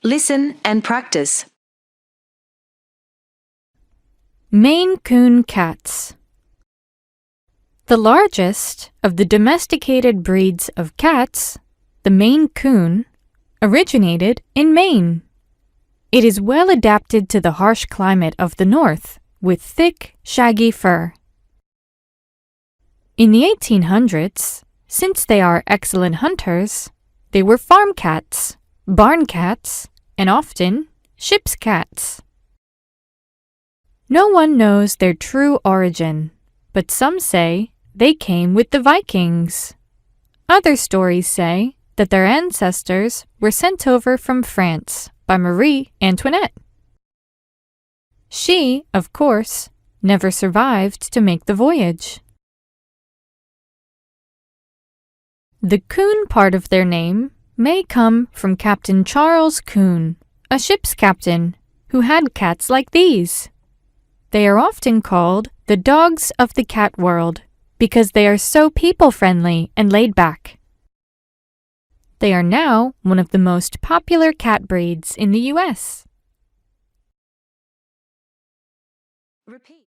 Listen and practice. Maine Coon cats. The largest of the domesticated breeds of cats, the Maine Coon, originated in Maine. It is well adapted to the harsh climate of the north, with thick, shaggy fur. In the 1800s, since they are excellent hunters, they were farm cats, barn cats, and often ship's cats. No one knows their true origin, but some say they came with the Vikings. Other stories say that their ancestors were sent over from France by Marie Antoinette. She, of course, never survived to make the voyage. The Coon part of their name may come from Captain Charles Coon, a ship's captain who had cats like these. They are often called the dogs of the cat world because they are so people-friendly and laid-back. They are now one of the most popular cat breeds in the U.S. Repeat.